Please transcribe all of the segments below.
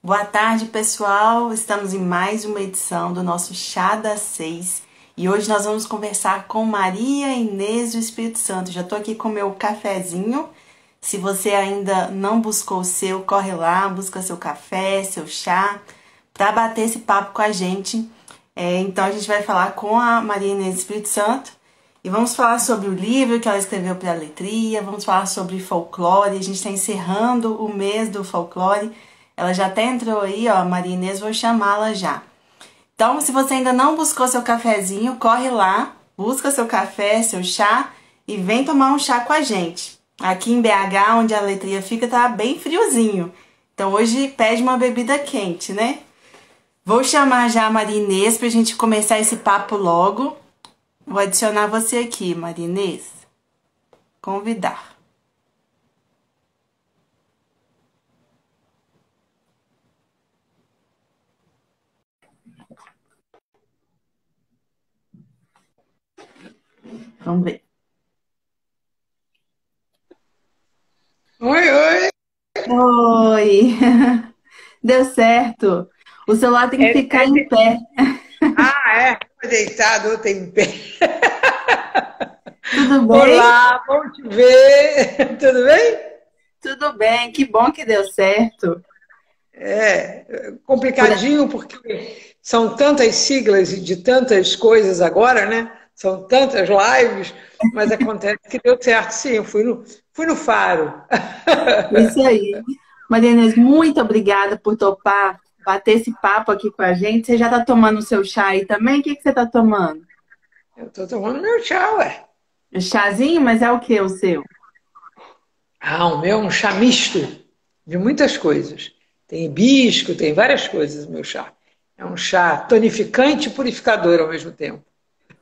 Boa tarde, pessoal. Estamos em mais uma edição do nosso Chá das 6 e hoje nós vamos conversar com Maria Inês do Espírito Santo. Já estou aqui com o meu cafezinho. Se você ainda não buscou o seu, corre lá, busca seu café, seu chá, para bater esse papo com a gente. Então a gente vai falar com a Maria Inês do Espírito Santo e vamos falar sobre o livro que ela escreveu para a Letria, vamos falar sobre folclore. A gente está encerrando o mês do folclore. Ela já até entrou aí, ó, Maria Inês, vou chamá-la já. Então, se você ainda não buscou seu cafezinho, corre lá, busca seu café, seu chá e vem tomar um chá com a gente. Aqui em BH, onde a Letria fica, tá bem friozinho. Então, hoje pede uma bebida quente, né? Vou chamar já a Maria Inês pra gente começar esse papo logo. Vou adicionar você aqui, Maria Inês. Convidar. Vamos ver. Oi, oi. Oi! Deu certo. O celular tem que É, ficar em pé. Foi deitado, eu tenho em pé. Tudo bem? Olá, bom te ver. Tudo bem? Tudo bem. Que bom que deu certo. Por... Complicadinho porque são tantas siglas e de tantas coisas agora, né? São tantas lives, mas acontece que deu certo, sim. Eu fui no Faro. Isso aí. Maria Inês, muito obrigada por topar bater esse papo aqui com a gente. Você já está tomando o seu chá aí também? O que você está tomando? Eu tô tomando meu chá, ué. Um chazinho? Mas é o que o seu? Ah, o meu é um chá misto de muitas coisas. Tem hibisco, tem várias coisas o meu chá. É um chá tonificante e purificador ao mesmo tempo.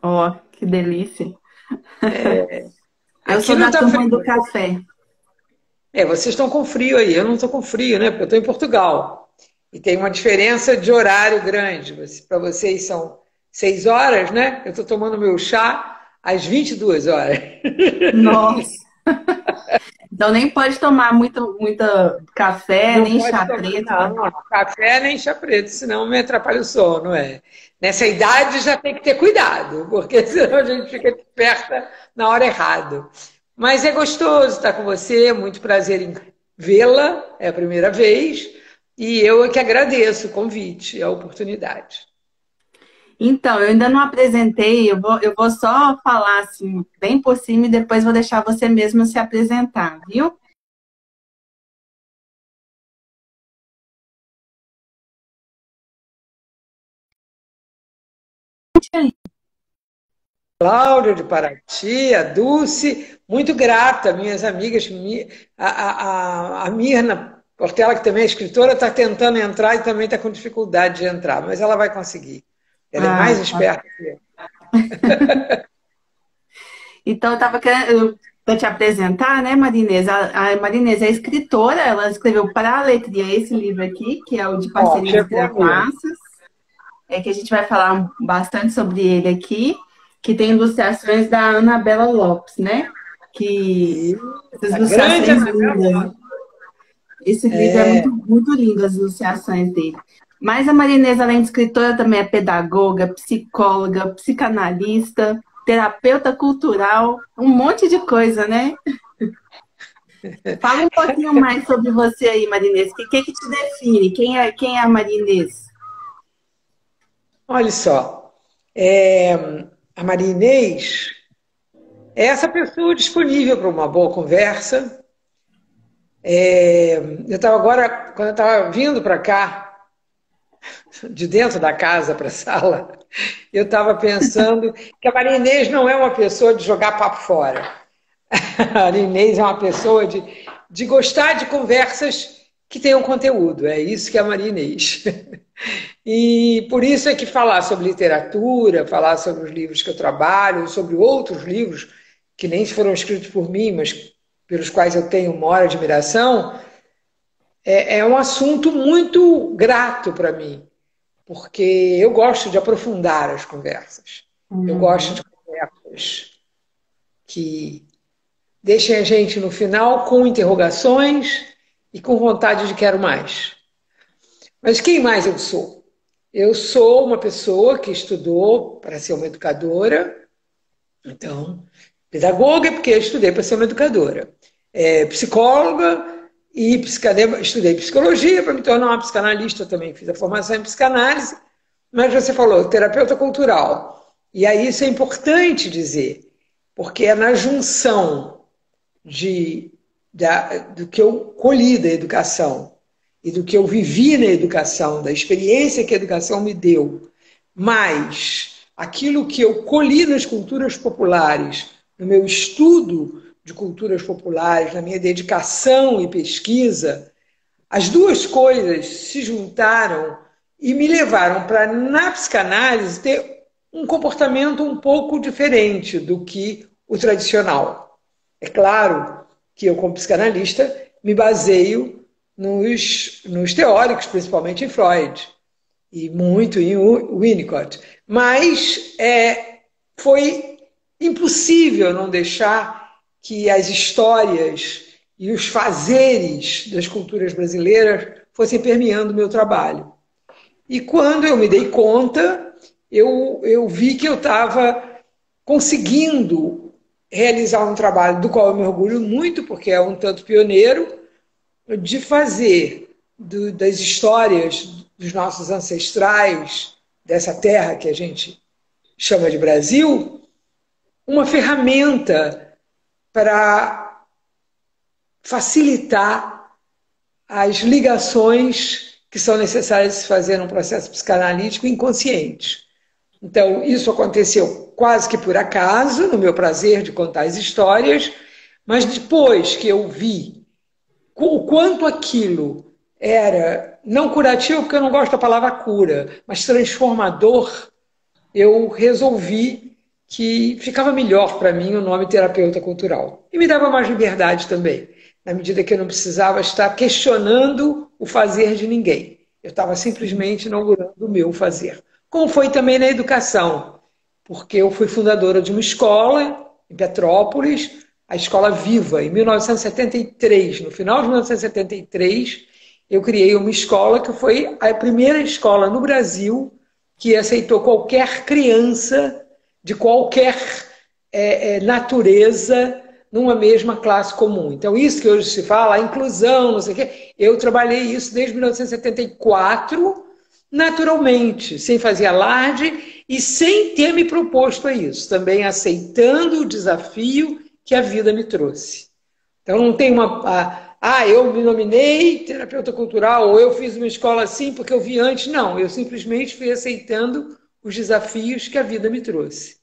Ó, que delícia. Eu Aqui sou não da está turma do frio. café. Vocês estão com frio aí. Eu não estou com frio, né? Porque eu estou em Portugal. E tem uma diferença de horário grande. Para vocês são 6 horas, né? Eu estou tomando meu chá às 22 horas. Nossa. Então nem pode tomar muito café, Não nem pode chá tomar, preto, né? não, café nem chá preto, senão me atrapalha o sono, é. Nessa idade já tem que ter cuidado, porque senão a gente fica desperta na hora errada. Mas é gostoso estar com você, muito prazer em vê-la, é a primeira vez, e eu é que agradeço o convite, a oportunidade. Então, eu ainda não apresentei, eu vou só falar assim, bem por cima e depois vou deixar você mesmo se apresentar, viu? Cláudia de Paraty, a Dulce, muito grata, minhas amigas, a Mirna Portela, que também é escritora, está tentando entrar e também está com dificuldade de entrar, mas ela vai conseguir. Ela é mais Ah, tá. esperta que eu. Então, eu estava querendo para te apresentar, né, Marinês? A Marinês é escritora, ela escreveu para a Letria esse livro aqui, que é o de Ó, Parcerias e chegou a minha. Trapaças, que a gente vai falar bastante sobre ele aqui, que tem ilustrações da Anabela Lopes, né? Que E essas a grande ilustrações Anabela. lindas. Esse livro é muito lindo, as ilustrações dele. Mas a Marinesa, além de escritora, também é pedagoga, psicóloga, psicanalista, terapeuta cultural, um monte de coisa, né? Fala um pouquinho mais sobre você aí, Marinês. O que te define? Quem é a Marinês? Olha só, é, a Maria Inês é essa pessoa disponível para uma boa conversa. Eu estava agora, quando eu estava vindo para cá, de dentro da casa para a sala, eu estava pensando que a Maria Inês não é uma pessoa de jogar papo fora. A Maria Inês é uma pessoa de gostar de conversas que tenham conteúdo. É isso que é a Maria Inês. E por isso é que falar sobre literatura, falar sobre os livros que eu trabalho, sobre outros livros que nem foram escritos por mim, mas pelos quais eu tenho maior admiração, é um assunto muito grato para mim, porque eu gosto de aprofundar as conversas. Eu gosto Uhum. de conversas que deixem a gente no final com interrogações e com vontade de quero mais. Mas quem mais eu sou? Eu sou uma pessoa que estudou para ser uma educadora, então, pedagoga, porque eu estudei para ser uma educadora. Psicóloga e estudei psicologia para me tornar uma psicanalista também. Fiz a formação em psicanálise, mas você falou terapeuta cultural. E aí isso é importante dizer, porque é na junção do que eu colhi da educação e do que eu vivi na educação, da experiência que a educação me deu, mas aquilo que eu colhi nas culturas populares, no meu estudo de culturas populares, na minha dedicação e pesquisa, as duas coisas se juntaram e me levaram para, na psicanálise, ter um comportamento um pouco diferente do que o tradicional. É claro que eu, como psicanalista, me baseio nos teóricos, principalmente em Freud, e muito em Winnicott. Mas foi impossível não deixar que as histórias e os fazeres das culturas brasileiras fossem permeando o meu trabalho. E quando eu me dei conta, eu vi que eu estava conseguindo realizar um trabalho do qual eu me orgulho muito, porque é um tanto pioneiro, de fazer das histórias dos nossos ancestrais, dessa terra que a gente chama de Brasil, uma ferramenta para facilitar as ligações que são necessárias de se fazer num processo psicanalítico inconsciente. Então, isso aconteceu quase que por acaso, no meu prazer de contar as histórias, mas depois que eu vi o quanto aquilo era, não curativo, porque eu não gosto da palavra cura, mas transformador, eu resolvi que ficava melhor para mim o nome terapeuta cultural. E me dava mais liberdade também, na medida que eu não precisava estar questionando o fazer de ninguém. Eu estava simplesmente inaugurando o meu fazer. Como foi também na educação, porque eu fui fundadora de uma escola em Petrópolis, a Escola Viva, em 1973. No final de 1973, eu criei uma escola que foi a primeira escola no Brasil que aceitou qualquer criança de qualquer natureza numa mesma classe comum. Então, isso que hoje se fala, a inclusão, não sei o quê, eu trabalhei isso desde 1974, naturalmente, sem fazer alarde e sem ter me proposto a isso, também aceitando o desafio que a vida me trouxe. Então, não tem eu me nominei terapeuta cultural, ou eu fiz uma escola assim porque eu vi antes. Não, eu simplesmente fui aceitando os desafios que a vida me trouxe.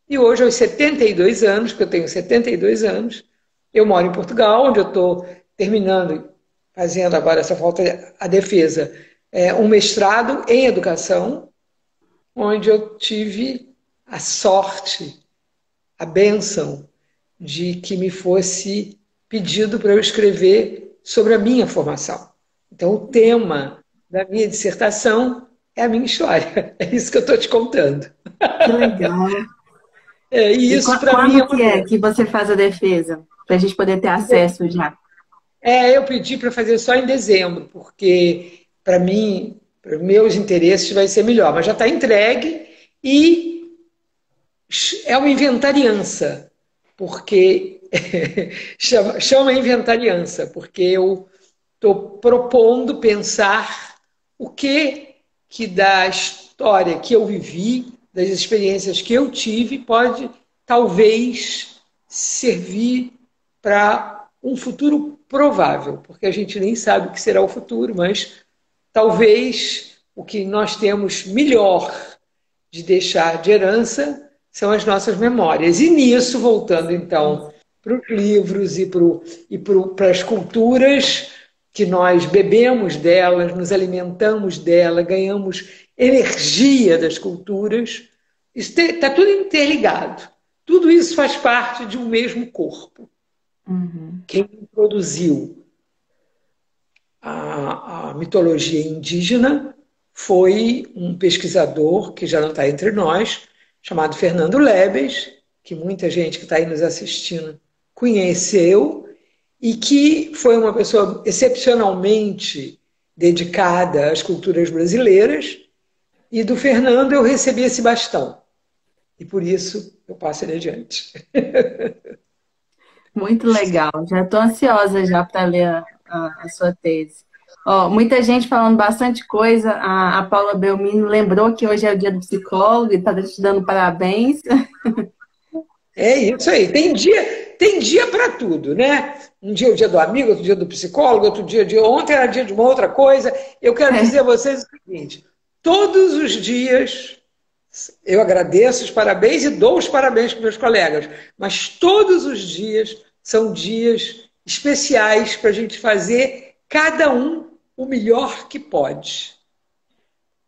E hoje, aos 72 anos, que eu tenho 72 anos, eu moro em Portugal, onde eu estou terminando, fazendo agora, essa falta a defesa, um mestrado em educação, onde eu tive a sorte, a bênção de que me fosse pedido para eu escrever sobre a minha formação. Então, o tema da minha dissertação é a minha história. É isso que eu estou te contando. Que legal. E isso, para mim, quando que é que você faz a defesa? Para a gente poder ter acesso já. Eu pedi para fazer só em dezembro, porque, para mim, para meus interesses, vai ser melhor. Mas já está entregue e é uma inventariança, porque chama inventariança, porque eu estou propondo pensar o que da história que eu vivi, das experiências que eu tive, pode talvez servir para um futuro provável, porque a gente nem sabe o que será o futuro, mas talvez o que nós temos melhor de deixar de herança são as nossas memórias. E nisso, voltando então para os livros e para as culturas, que nós bebemos delas, nos alimentamos dela, ganhamos energia das culturas, está tudo interligado. Tudo isso faz parte de um mesmo corpo. Uhum. Quem produziu a mitologia indígena foi um pesquisador que já não está entre nós, chamado Fernando Lebes, que muita gente que está aí nos assistindo conheceu, e que foi uma pessoa excepcionalmente dedicada às culturas brasileiras, e do Fernando eu recebi esse bastão. E por isso eu passo ele adiante. Muito legal. Já estou ansiosa já para ler a sua tese. Ó, muita gente falando bastante coisa. A Paula Belmino lembrou que hoje é o dia do psicólogo e está te dando parabéns. É isso aí. Tem dia para tudo, né? Um dia é o dia do amigo, outro dia do psicólogo, outro dia de ontem era dia de uma outra coisa. Eu quero dizer a vocês o seguinte: todos os dias eu agradeço os parabéns e dou os parabéns para meus colegas, mas todos os dias são dias especiais para a gente fazer cada um o melhor que pode.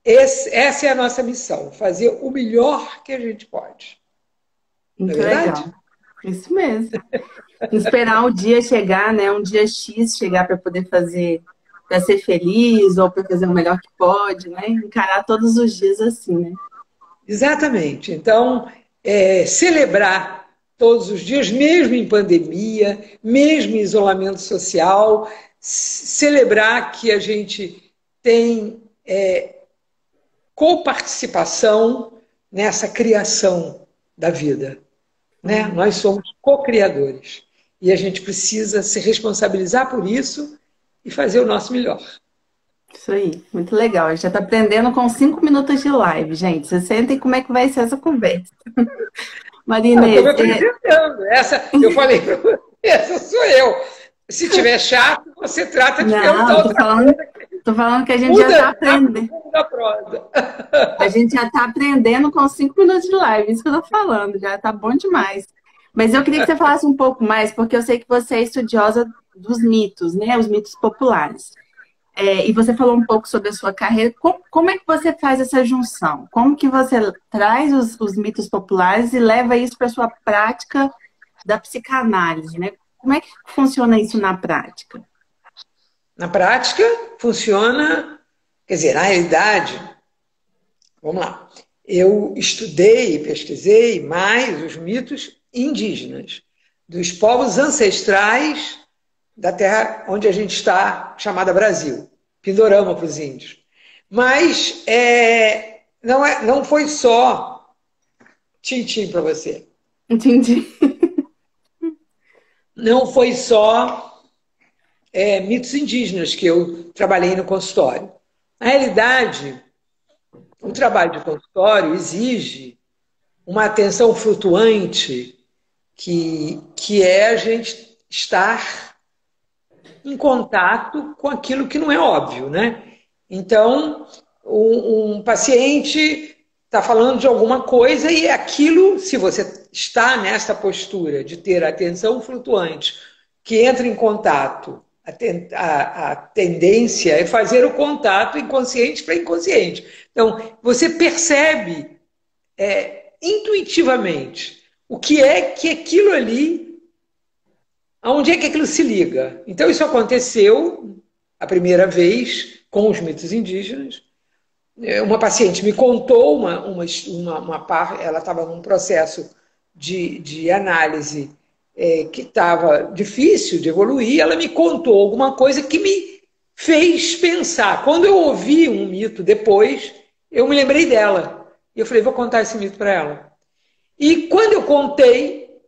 Essa é a nossa missão, fazer o melhor que a gente pode. Muito Não é verdade? legal. Isso mesmo. Esperar o dia chegar, né? Um dia X chegar para poder fazer, para ser feliz ou para fazer o melhor que pode, né? Encarar todos os dias assim, né? Exatamente. Então, celebrar todos os dias, mesmo em pandemia, mesmo em isolamento social, celebrar que a gente tem coparticipação nessa criação da vida. Né? Nós somos co-criadores. E a gente precisa se responsabilizar por isso e fazer o nosso melhor. Isso aí, muito legal. A gente já está aprendendo com 5 minutos de live, gente. Vocês sentem como é que vai ser essa conversa. Maria Como Inês, eu estou entendendo. Essa, eu falei para você, essa sou eu. Se tiver chato, você trata de perguntar não, outra coisa. tô falando que a gente já está aprendendo. A gente já está aprendendo com 5 minutos de live, isso que eu estou falando, já está bom demais. Mas eu queria que você falasse um pouco mais, porque eu sei que você é estudiosa dos mitos, né? Os mitos populares. E você falou um pouco sobre a sua carreira. Como é que você faz essa junção? Como que você traz os mitos populares e leva isso para a sua prática da psicanálise, né? Como é que funciona isso na prática? Na prática, funciona... Quer dizer, na realidade, vamos lá. Eu estudei e pesquisei mais os mitos indígenas, dos povos ancestrais da terra onde a gente está, chamada Brasil. Pindorama para os índios. Mas não foi só tintim para você. Entendi. Não foi só mitos indígenas que eu trabalhei no consultório. Na realidade, o trabalho de consultório exige uma atenção flutuante, que é a gente estar em contato com aquilo que não é óbvio, né? Então, um paciente está falando de alguma coisa e aquilo, se você está nessa postura de ter atenção flutuante, que entra em contato, a tendência é fazer o contato inconsciente para inconsciente. Então, você percebe intuitivamente o que é que aquilo ali, aonde é que aquilo se liga. Então, isso aconteceu a primeira vez com os mitos indígenas. Uma paciente me contou uma parte, ela estava num processo de análise que estava difícil de evoluir, ela me contou alguma coisa que me fez pensar. Quando eu ouvi um mito depois, eu me lembrei dela. E eu falei, vou contar esse mito para ela. E quando eu contei,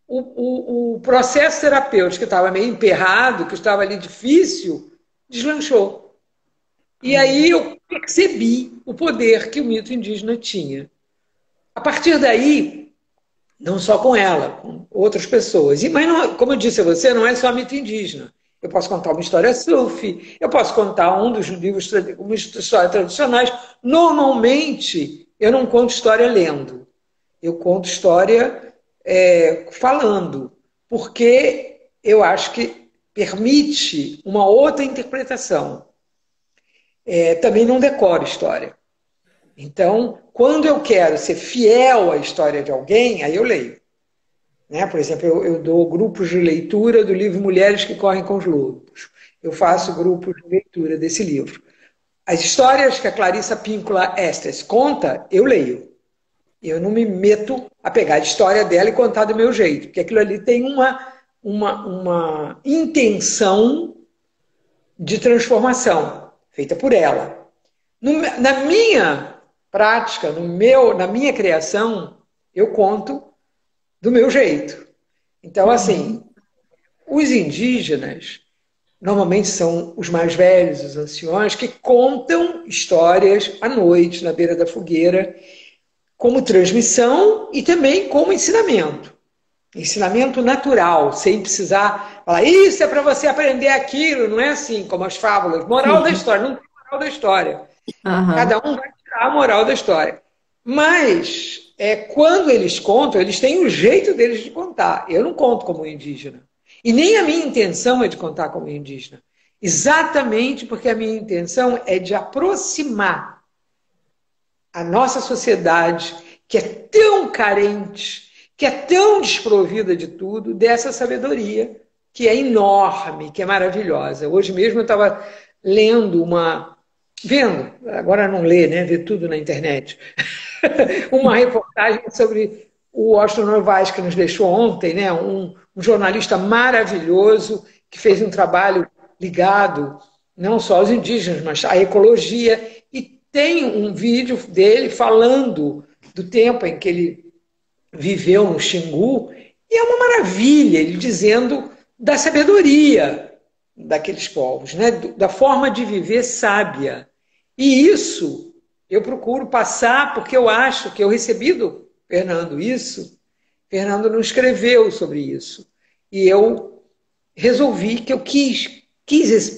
o processo terapêutico que estava meio emperrado, que estava ali difícil, deslanchou. E aí eu percebi o poder que o mito indígena tinha. A partir daí, não só com ela, com outras pessoas. Mas, não, como eu disse a você, não é só mito indígena. Eu posso contar uma história sufi, eu posso contar um dos livros, uma história tradicionais. Normalmente, eu não conto história lendo. Eu conto história falando, porque eu acho que permite uma outra interpretação. Também não decoro história. Então, quando eu quero ser fiel à história de alguém, aí eu leio. Né? Por exemplo, eu dou grupos de leitura do livro Mulheres que Correm com os Lobos. Eu faço grupos de leitura desse livro. As histórias que a Clarissa Píncola Estes conta, eu leio. Eu não me meto a pegar a história dela e contar do meu jeito, porque aquilo ali tem uma intenção de transformação, feita por ela. Na minha prática, na minha criação, eu conto do meu jeito. Então, assim, os indígenas normalmente são os mais velhos, os anciões, que contam histórias à noite, na beira da fogueira, como transmissão e também como ensinamento. Ensinamento natural, sem precisar falar, isso é para você aprender aquilo, não é assim como as fábulas. Moral da Sim. história, não tem moral da história. Aham. Cada um vai tirar a moral da história. Mas, quando eles contam, eles têm o jeito deles de contar. Eu não conto como indígena. E nem a minha intenção é de contar como indígena. Exatamente porque a minha intenção é de aproximar a nossa sociedade, que é tão carente, que é tão desprovida de tudo, dessa sabedoria, que é enorme, que é maravilhosa. Hoje mesmo eu estava lendo vendo, agora não lê, né? Vê tudo na internet, uma reportagem sobre o Washington Novaes, que nos deixou ontem, né? Um jornalista maravilhoso, que fez um trabalho ligado não só aos indígenas, mas à ecologia, e tem um vídeo dele falando do tempo em que ele viveu no Xingu, e é uma maravilha, ele dizendo da sabedoria daqueles povos, né? Da forma de viver sábia. E isso eu procuro passar, porque eu acho que eu recebi do Fernando isso, Fernando não escreveu sobre isso. E eu resolvi que eu quis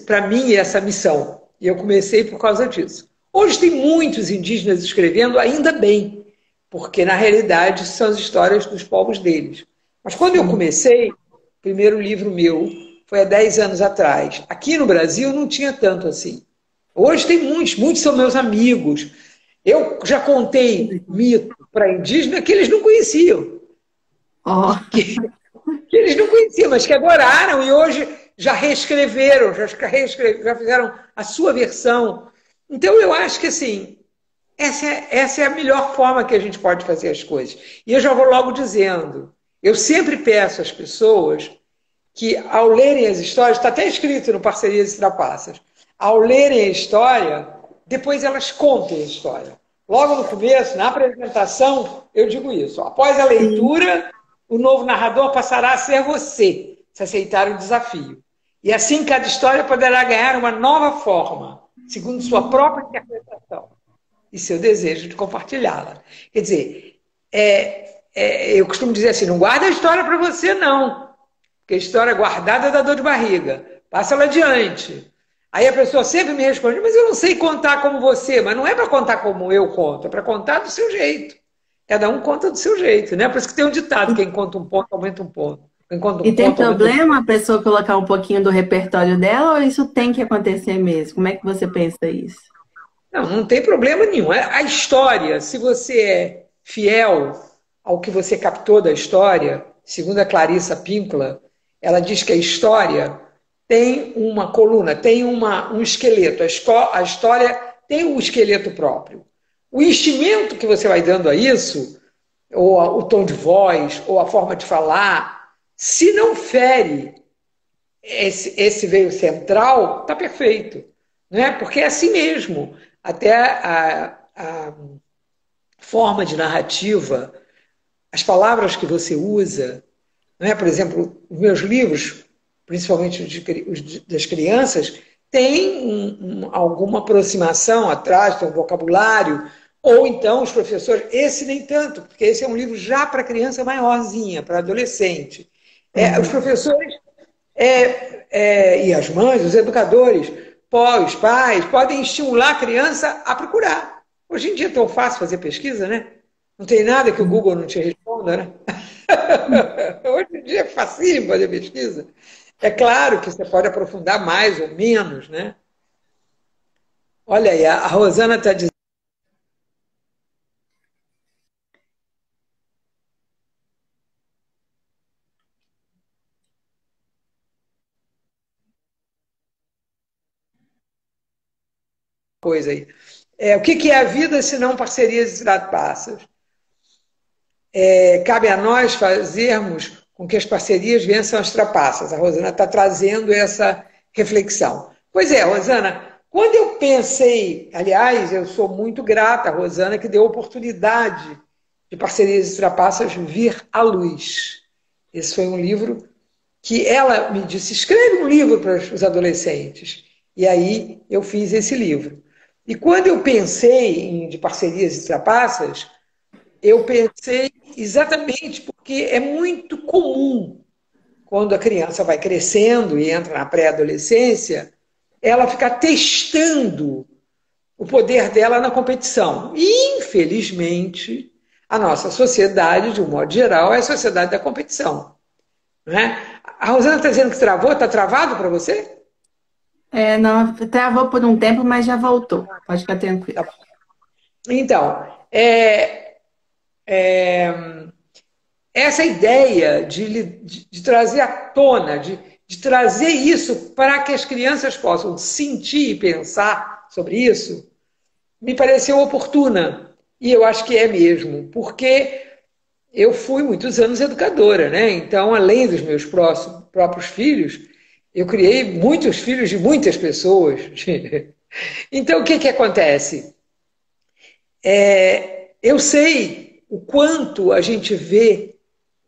para mim essa missão. E eu comecei por causa disso. Hoje tem muitos indígenas escrevendo, ainda bem, porque na realidade são as histórias dos povos deles. Mas quando eu Sim. comecei, o primeiro livro meu foi há 10 anos atrás. Aqui no Brasil não tinha tanto assim. Hoje tem muitos, muitos são meus amigos. Eu já contei mito para indígena que eles não conheciam, Ó, que eles não conheciam, mas que adoraram e hoje já reescreveram, já fizeram a sua versão. Então eu acho que assim, essa é a melhor forma que a gente pode fazer as coisas. E eu já vou logo dizendo, eu sempre peço às pessoas que, ao lerem as histórias, está até escrito no Parcerias e Trapaças, ao lerem a história, depois elas contem a história. Logo no começo, na apresentação, eu digo isso. Após a sim. leitura, o novo narrador passará a ser você, se aceitar o desafio. E assim cada história poderá ganhar uma nova forma, segundo sua própria interpretação e seu desejo de compartilhá-la. Quer dizer, eu costumo dizer assim, não guarda a história para você, não. Porque a história guardada dá dor de barriga. Passa ela adiante. Aí a pessoa sempre me responde, mas eu não sei contar como você. Mas não é para contar como eu conto, é para contar do seu jeito. Cada um conta do seu jeito, né? Por isso que tem um ditado, quem conta um ponto, aumenta um ponto. Quem conta E um tem ponto, aumenta um problema ponto. a pessoa colocar um pouquinho do repertório dela ou isso tem que acontecer mesmo? Como é que você pensa isso? Não, não tem problema nenhum. A história, se você é fiel ao que você captou da história, segundo a Clarissa Pinkola, ela diz que a história tem uma coluna, tem um esqueleto. A história tem um esqueleto próprio. O enchimento que você vai dando a isso, ou o tom de voz, ou a forma de falar, se não fere esse veio central, está perfeito. Né? Porque é assim mesmo. Até a forma de narrativa, as palavras que você usa, né? Por exemplo, os meus livros, principalmente os das crianças, têm alguma aproximação atrás, tem um vocabulário, ou então os professores, esse nem tanto, porque esse é um livro já para criança maiorzinha, para adolescente. Os Uhum. professores e as mães, os educadores, os pais, podem estimular a criança a procurar. Hoje em dia é tão fácil fazer pesquisa, né? Não tem nada que o Google não te responda, né? Hoje em dia é fácil fazer pesquisa. É claro que você pode aprofundar mais ou menos, né? Olha aí, a Rosana está dizendo coisa aí. O que é a vida se não parcerias e trapaças? Cabe a nós fazermos com que as parcerias vençam as trapaças. A Rosana está trazendo essa reflexão. Pois é, Rosana, quando eu pensei, aliás, eu sou muito grata à Rosana que deu a oportunidade de Parcerias e Trapaças vir à luz. Esse foi um livro que ela me disse, escreve um livro para os adolescentes. E aí eu fiz esse livro. E quando eu pensei em de Parcerias e Trapaças, eu pensei exatamente porque é muito comum, quando a criança vai crescendo e entra na pré-adolescência, ela ficar testando o poder dela na competição. E, infelizmente, a nossa sociedade, de um modo geral, é a sociedade da competição. Não é? A Rosana está dizendo que travou, está travado para você? Não, travou por um tempo, mas já voltou. Pode ficar tranquilo. Tá. Então, essa ideia de trazer à tona, de trazer isso para que as crianças possam sentir e pensar sobre isso, me pareceu oportuna. E eu acho que é mesmo, porque eu fui muitos anos educadora, né? Então, além dos meus próprios filhos, eu criei muitos filhos de muitas pessoas. Então, o que acontece? Eu sei o quanto a gente vê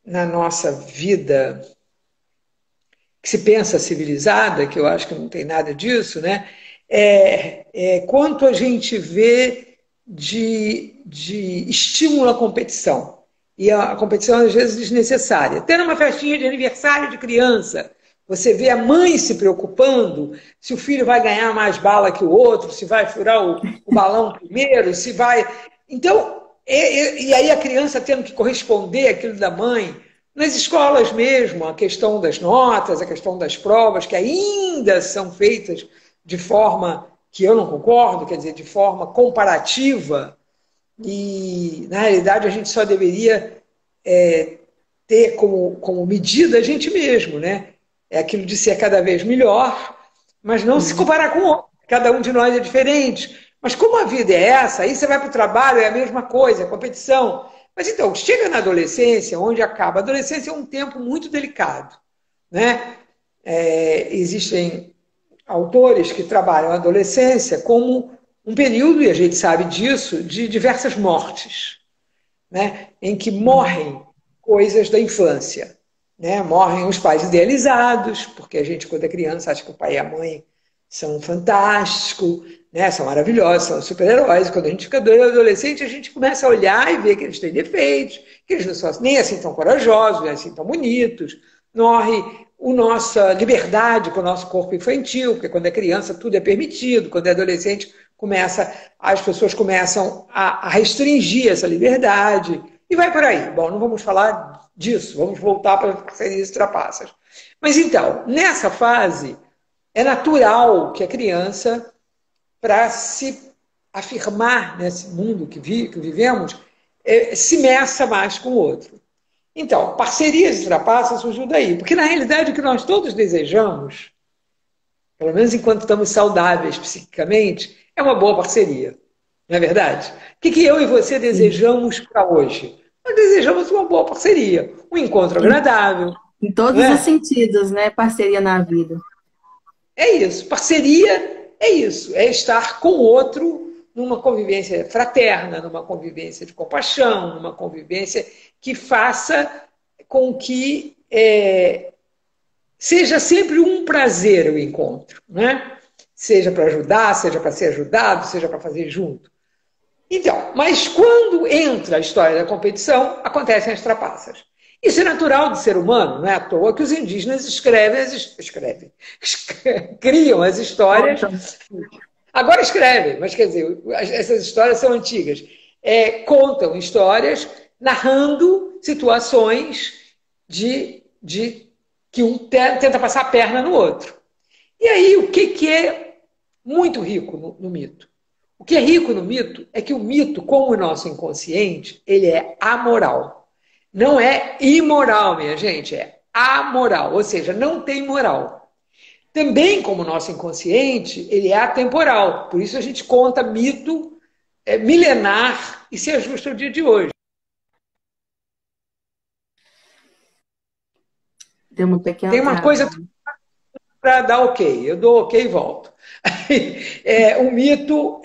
na nossa vida que se pensa civilizada, que eu acho que não tem nada disso, né? Quanto a gente vê de estímulo à competição. E a competição, às vezes, desnecessária. Até numa festinha de aniversário de criança, você vê a mãe se preocupando se o filho vai ganhar mais bala que o outro, se vai furar o balão primeiro, se vai. Então, e aí a criança tendo que corresponder àquilo da mãe. Nas escolas mesmo, a questão das notas, a questão das provas, que ainda são feitas de forma que eu não concordo, quer dizer, de forma comparativa, e na realidade a gente só deveria ter como medida a gente mesmo, né? É aquilo de ser cada vez melhor, mas não se comparar com o outro. Cada um de nós é diferente. Mas como a vida é essa, aí você vai para o trabalho, é a mesma coisa, é competição. Mas então, chega na adolescência, onde acaba. A adolescência é um tempo muito delicado, né? Existem autores que trabalham a adolescência como um período, e a gente sabe disso, de diversas mortes, né? Em que morrem coisas da infância. Né? Morrem os pais idealizados, porque a gente, quando é criança, acha que o pai e a mãe são fantásticos, né? São maravilhosos, são super-heróis. Quando a gente fica adolescente, a gente começa a olhar e ver que eles têm defeitos, que eles não são nem assim tão corajosos, nem assim tão bonitos. Morre a nossa liberdade com o nosso corpo infantil, porque quando é criança tudo é permitido, quando é adolescente as pessoas começam a restringir essa liberdade e vai por aí. Bom, não vamos falar disso, vamos voltar para as parcerias e trapaças. Mas então, nessa fase, é natural que a criança, para se afirmar nesse mundo que vivemos, se meça mais com o outro. Então, parcerias e trapaças surgiu daí, porque na realidade o que nós todos desejamos, pelo menos enquanto estamos saudáveis psiquicamente, é uma boa parceria. Não é verdade? O que eu e você desejamos para hoje? Nós desejamos uma boa parceria, um encontro agradável. Em todos os sentidos, né? Parceria na vida. É isso. Parceria é isso. É estar com o outro numa convivência fraterna, numa convivência de compaixão, numa convivência que faça com que seja sempre um prazer o encontro, né? Seja para ajudar, seja para ser ajudado, seja para fazer junto. Então, mas quando entra a história da competição, acontecem as trapaças. Isso é natural do ser humano, não é à toa que os indígenas criam as histórias. Agora escrevem, mas quer dizer, essas histórias são antigas. Contam histórias narrando situações de que um tenta passar a perna no outro. E aí, o que é muito rico no mito? O que é rico no mito é que o mito, como o nosso inconsciente, ele é amoral. Não é imoral, minha gente, é amoral, ou seja, não tem moral. Também, como o nosso inconsciente, ele é atemporal. Por isso a gente conta mito milenar e se ajusta ao dia de hoje. Deu uma pequena Tem uma coisa para dar ok. Eu dou ok e volto. O mito,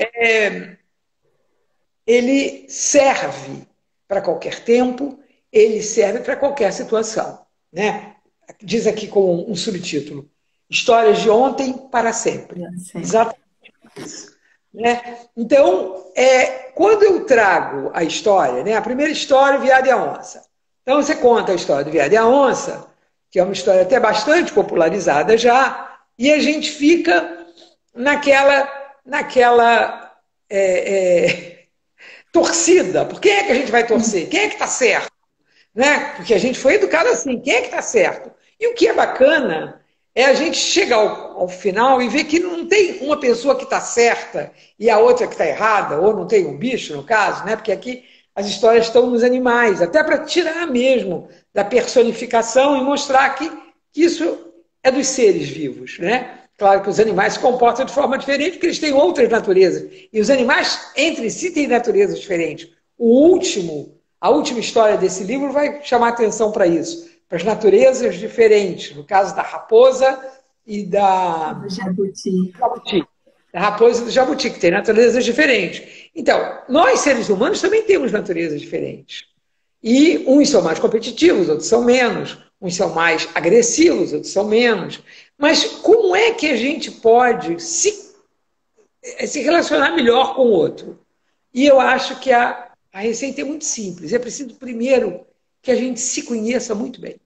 ele serve para qualquer tempo, ele serve para qualquer situação, né? Diz aqui com um subtítulo: Histórias de ontem para sempre. Exatamente isso. Né? Então, quando eu trago a história, né? A primeira história, Viado e a Onça. Então, você conta a história do Viado e a Onça, que é uma história até bastante popularizada já, e a gente fica naquela torcida. Por quem é que a gente vai torcer? Quem é que está certo? Né? Porque a gente foi educado assim, quem é que está certo? E o que é bacana é a gente chegar ao final e ver que não tem uma pessoa que está certa e a outra que está errada, ou não tem um bicho, no caso, né? Porque aqui as histórias estão nos animais, até para tirar mesmo da personificação e mostrar que isso é dos seres vivos, né? Claro que os animais se comportam de forma diferente porque eles têm outras naturezas. E os animais, entre si, têm naturezas diferentes. A última história desse livro vai chamar atenção para isso, para as naturezas diferentes, no caso da raposa e Do jabuti. Da raposa e do jabuti, que tem naturezas diferentes. Então, nós, seres humanos, também temos naturezas diferentes. E uns são mais competitivos, outros são menos. Uns são mais agressivos, outros são menos. Mas como é que a gente pode se relacionar melhor com o outro? E eu acho que a receita é muito simples. É preciso, primeiro, que a gente se conheça muito bem.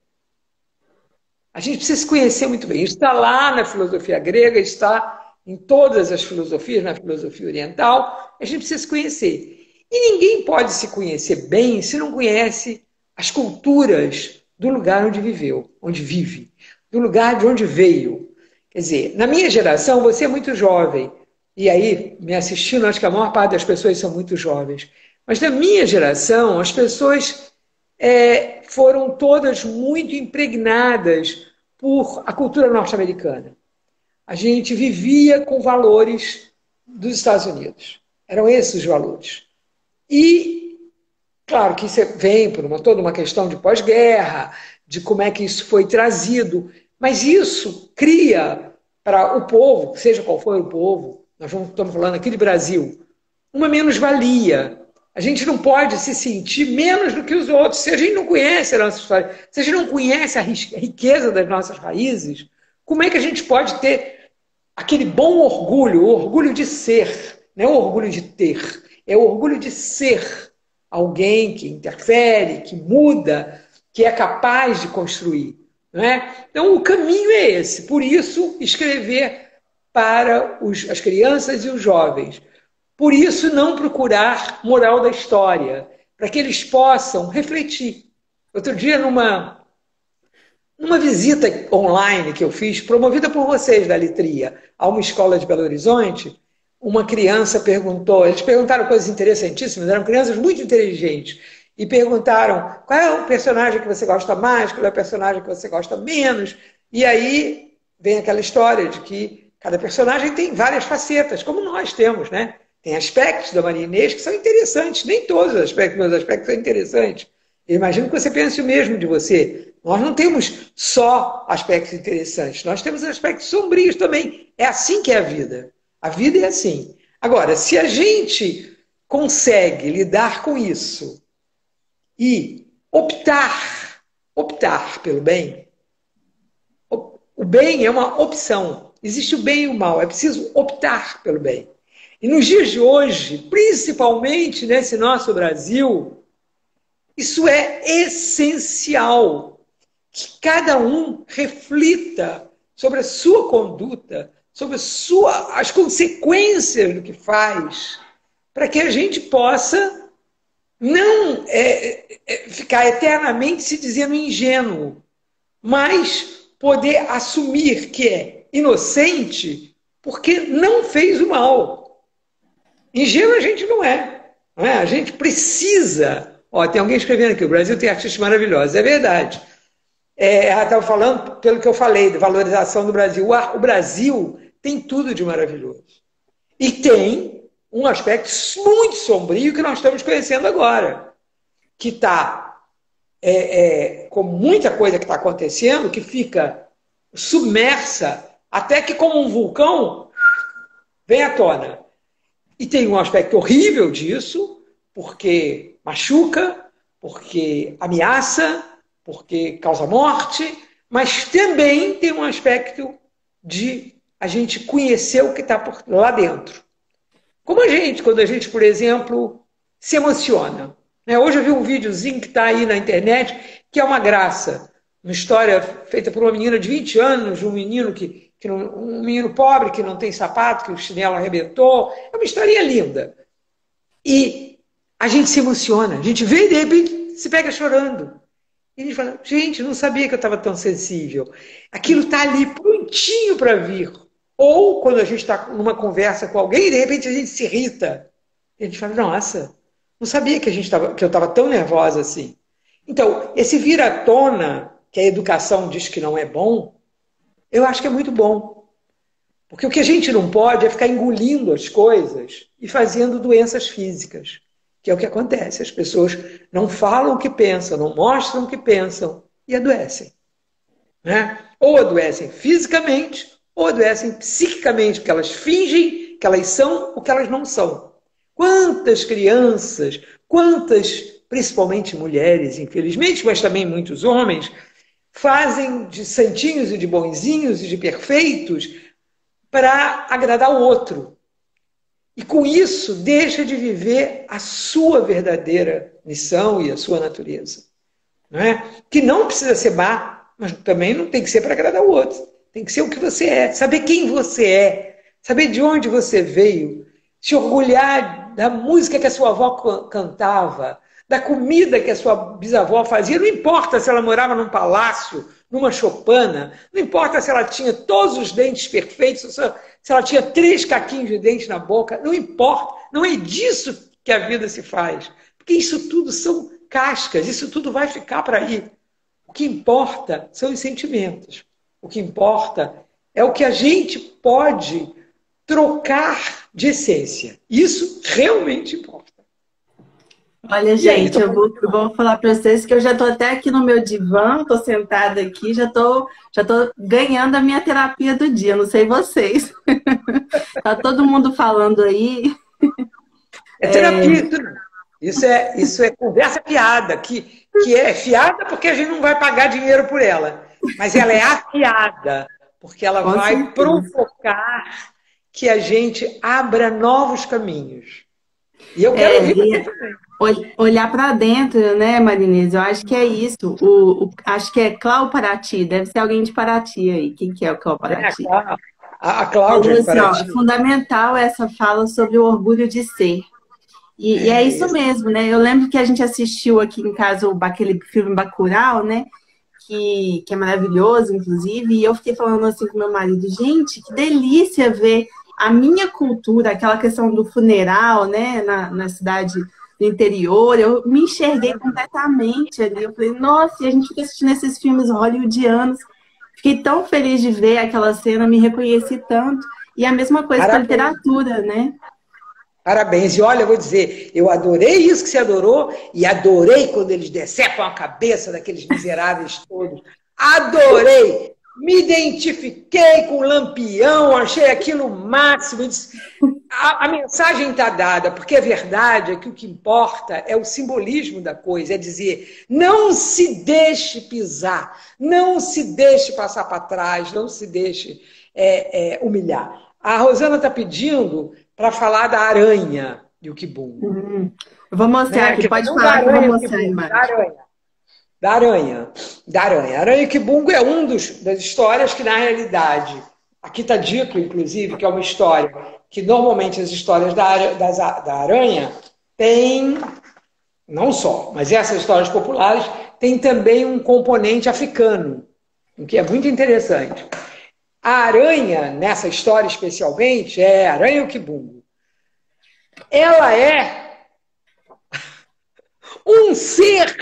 A gente precisa se conhecer muito bem. Isso está lá na filosofia grega, está em todas as filosofias, na filosofia oriental. A gente precisa se conhecer. E ninguém pode se conhecer bem se não conhece as culturas do lugar onde viveu, onde vive, do lugar de onde veio. Quer dizer, na minha geração, você é muito jovem. E aí, me assistindo, acho que a maior parte das pessoas são muito jovens. Mas na minha geração, as pessoas foram todas muito impregnadas por a cultura norte-americana. A gente vivia com valores dos Estados Unidos. Eram esses os valores. E, claro, que isso vem por toda uma questão de pós-guerra, de como é que isso foi trazido, mas isso cria para o povo, seja qual for o povo, estamos falando aqui de Brasil, uma menos-valia. A gente não pode se sentir menos do que os outros. Se a gente não conhece a nossa história, se a gente não conhece a riqueza das nossas raízes, como é que a gente pode ter aquele bom orgulho, o orgulho de ser, não é o orgulho de ter, é o orgulho de ser alguém que interfere, que muda, que é capaz de construir. Não é? Então, o caminho é esse. Por isso, escrever para as crianças e os jovens. Por isso, não procurar moral da história, para que eles possam refletir. Outro dia, numa visita online que eu fiz, promovida por vocês da Litria, a uma escola de Belo Horizonte, uma criança perguntou, eles perguntaram coisas interessantíssimas, eram crianças muito inteligentes, e perguntaram qual é o personagem que você gosta mais, qual é o personagem que você gosta menos, e aí vem aquela história de que cada personagem tem várias facetas, como nós temos, né? Tem aspectos da Maria Inês que são interessantes, nem todos os meus aspectos são interessantes. Eu imagino que você pense o mesmo de você. Nós não temos só aspectos interessantes, nós temos aspectos sombrios também. É assim que é a vida. A vida é assim. Agora, se a gente consegue lidar com isso e optar pelo bem, o bem é uma opção. Existe o bem e o mal, é preciso optar pelo bem. E nos dias de hoje, principalmente nesse nosso Brasil, isso é essencial. Que cada um reflita sobre a sua conduta, sobre as consequências do que faz, para que a gente possa não ficar eternamente se dizendo ingênuo, mas poder assumir que é inocente porque não fez o mal. Ingênuo a gente não é. A gente precisa... tem alguém escrevendo aqui, o Brasil tem artistas maravilhosos. É verdade. Ela estava falando, pelo que eu falei, da valorização do Brasil. O Brasil tem tudo de maravilhoso. E tem um aspecto muito sombrio que nós estamos conhecendo agora, que está com muita coisa que está acontecendo, que fica submersa até que, como um vulcão, vem à tona. E tem um aspecto horrível disso, porque machuca, porque ameaça, porque causa morte, mas também tem um aspecto de a gente conhecer o que está lá dentro. Como quando a gente, por exemplo, se emociona. Hoje eu vi um videozinho que está aí na internet, que é uma graça. Uma história feita por uma menina de 20 anos, um menino um menino pobre que não tem sapato, que o chinelo arrebentou. É uma historinha linda. E a gente se emociona, a gente vê e de repente se pega chorando. E a gente fala, gente, não sabia que eu estava tão sensível. Aquilo está ali prontinho para vir. Ou quando a gente está numa conversa com alguém e de repente a gente se irrita. E a gente fala, nossa, não sabia que eu estava tão nervosa assim. Então, esse vir à tona, que a educação diz que não é bom, eu acho que é muito bom. Porque o que a gente não pode é ficar engolindo as coisas e fazendo doenças físicas, que é o que acontece. As pessoas não falam o que pensam, não mostram o que pensam e adoecem. Né? Ou adoecem fisicamente, ou adoecem psiquicamente, porque elas fingem que elas são o que elas não são. Quantas crianças, principalmente mulheres, infelizmente, mas também muitos homens, fazem de santinhos e de bonzinhos e de perfeitos para agradar o outro. E com isso deixa de viver a sua verdadeira missão e a sua natureza. Não é? Que não precisa ser má, mas também não tem que ser para agradar o outro. Tem que ser o que você é, saber quem você é, saber de onde você veio, se orgulhar da música que a sua avó cantava, da comida que a sua bisavó fazia. Não importa se ela morava num palácio, numa choupana, não importa se ela tinha todos os dentes perfeitos, se ela tinha 3 caquinhos de dente na boca, não importa. Não é disso que a vida se faz. Porque isso tudo são cascas, isso tudo vai ficar para aí. O que importa são os sentimentos. O que importa é o que a gente pode trocar de essência. Isso realmente importa. Olha, gente, eu vou falar para vocês que eu já estou até aqui no meu divã, estou sentada aqui, já tô ganhando a minha terapia do dia, não sei vocês. Tá todo mundo falando aí. É terapia, isso é conversa fiada, que é fiada porque a gente não vai pagar dinheiro por ela, mas ela é afiada, porque ela vai provocar que a gente abra novos caminhos. E eu quero ouvir olhar para dentro, né, Marinês? Eu acho que é isso. Acho que é Clau Paraty, deve ser alguém de Paraty aí. Quem que é o Clau Paraty? A Cláudia de Paraty. É fundamental essa fala sobre o orgulho de ser. E é isso mesmo, né? Eu lembro que a gente assistiu aqui em casa aquele filme Bacurau, né? Que é maravilhoso, inclusive, e eu fiquei falando assim com meu marido, gente, que delícia ver a minha cultura, aquela questão do funeral, né, na cidade do interior, eu me enxerguei completamente ali, eu falei, nossa, e a gente fica assistindo esses filmes hollywoodianos, fiquei tão feliz de ver aquela cena, me reconheci tanto, e a mesma coisa com a literatura, né? Parabéns. E olha, eu vou dizer, eu adorei isso que você adorou e adorei quando eles decepam a cabeça daqueles miseráveis todos. Adorei! Me identifiquei com o Lampião, achei aquilo o máximo. A mensagem está dada, porque a verdade é que o que importa é o simbolismo da coisa, é dizer, não se deixe pisar, não se deixe passar para trás, não se deixe humilhar. A Rosana está pedindo para falar da aranha de Ukibungo. Eu vou mostrar aqui, pode falar que eu vou mostrar a imagem. Da aranha. A aranha Ukibungo é das histórias que, na realidade, aqui está dito, inclusive, que é uma história que, normalmente, as histórias da aranha têm, não só, mas essas histórias populares têm também um componente africano, o que é muito interessante. A aranha, nessa história especialmente, é a aranha Ukibungo. Ela é um ser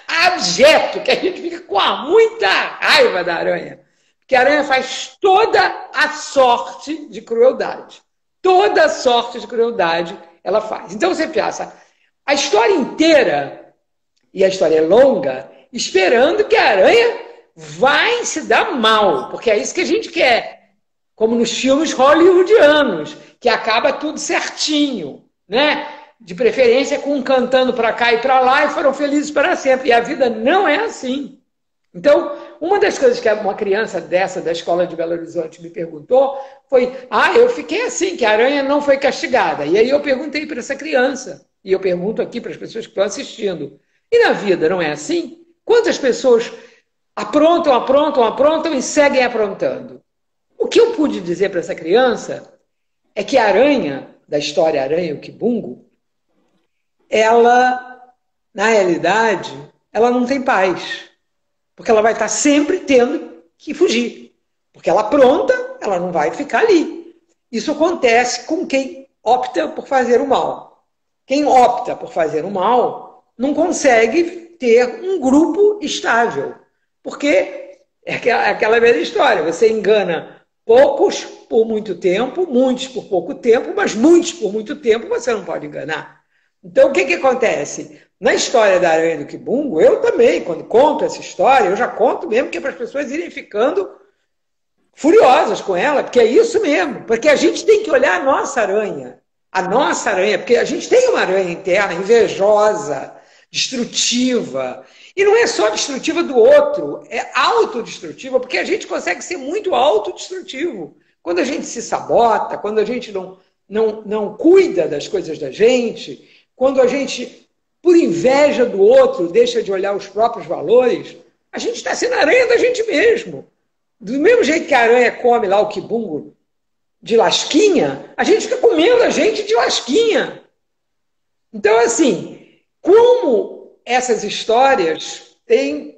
abjeto, que a gente fica com muita raiva da aranha. Porque a aranha faz toda a sorte de crueldade. Toda a sorte de crueldade ela faz. Então você pensa, a história inteira, e a história é longa, esperando que a aranha vai se dar mal, porque é isso que a gente quer. Como nos filmes hollywoodianos, que acaba tudo certinho, né? De preferência com um cantando para cá e para lá e foram felizes para sempre. E a vida não é assim. Então, uma das coisas que uma criança dessa da escola de Belo Horizonte me perguntou foi: eu fiquei assim, que a aranha não foi castigada. E aí eu perguntei para essa criança, e eu pergunto aqui para as pessoas que estão assistindo: e na vida não é assim? Quantas pessoas aprontam e seguem aprontando? O que eu pude dizer para essa criança é que a aranha, da história Aranha o Quibungo, ela, na realidade, ela não tem paz. Porque ela vai estar sempre tendo que fugir. Porque ela apronta, ela não vai ficar ali. Isso acontece com quem opta por fazer o mal. Quem opta por fazer o mal não consegue ter um grupo estável. Porque é aquela velha história. Você engana poucos por muito tempo, muitos por pouco tempo, mas muitos por muito tempo você não pode enganar. Então, o que acontece? Na história da Aranha do Quibungo, eu também, quando conto essa história, eu já conto mesmo que é para as pessoas irem ficando furiosas com ela, porque é isso mesmo. Porque a gente tem que olhar a nossa aranha, porque a gente tem uma aranha interna invejosa, destrutiva. E não é só destrutiva do outro, é autodestrutiva, porque a gente consegue ser muito autodestrutivo. Quando a gente se sabota, quando a gente não cuida das coisas da gente, quando a gente, por inveja do outro, deixa de olhar os próprios valores, a gente está sendo aranha da gente mesmo. Do mesmo jeito que a aranha come lá o quibungo de lasquinha, a gente fica comendo a gente de lasquinha. Então, assim, como essas histórias têm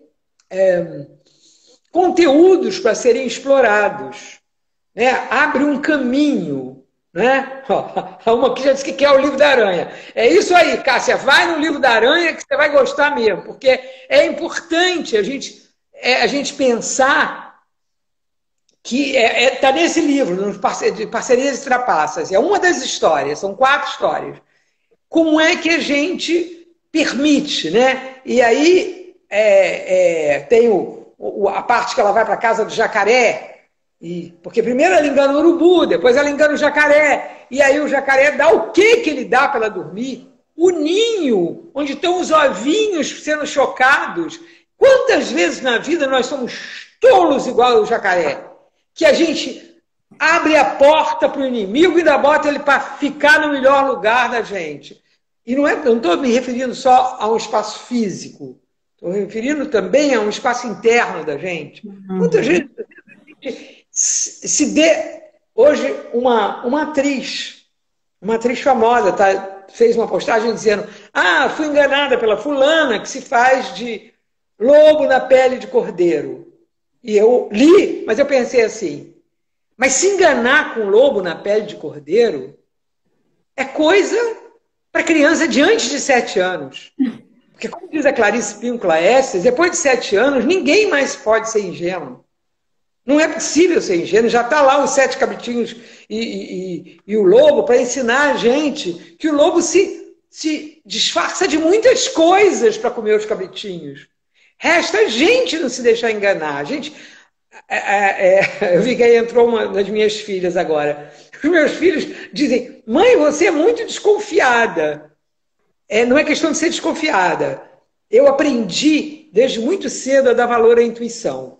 conteúdos para serem explorados, né? Abre um caminho, né? Uma que já disse que quer o livro da aranha. É isso aí, Cássia, vai no livro da aranha que você vai gostar mesmo, porque é importante a gente pensar que está nesse livro, de Parcerias e Trapaças. É uma das histórias, são 4 histórias. Como é que a gente permite, né? E aí tem a parte que ela vai para a casa do jacaré, porque primeiro ela engana o urubu, depois ela engana o jacaré, e aí o jacaré dá o que ele dá para ela dormir? O ninho, onde estão os ovinhos sendo chocados. Quantas vezes na vida nós somos tolos igual o jacaré? Que a gente abre a porta para o inimigo e ainda bota ele para ficar no melhor lugar da gente. E não estou me referindo só a um espaço físico, estou me referindo também a um espaço interno da gente. Quantas vezes a gente se dê... Hoje, uma atriz famosa fez uma postagem dizendo: fui enganada pela fulana que se faz de lobo na pele de cordeiro. E eu li, mas eu pensei assim, mas se enganar com lobo na pele de cordeiro é coisa para criança de antes de 7 anos. Porque, como diz a Clarice Píncula Estes, depois de 7 anos, ninguém mais pode ser ingênuo. Não é possível ser ingênuo. Já está lá os 7 cabritinhos e o lobo para ensinar a gente que o lobo se disfarça de muitas coisas para comer os cabritinhos. Resta a gente não se deixar enganar. Eu vi que aí entrou uma das minhas filhas agora. Os meus filhos dizem: mãe, você é muito desconfiada. Não é questão de ser desconfiada. Eu aprendi desde muito cedo a dar valor à intuição.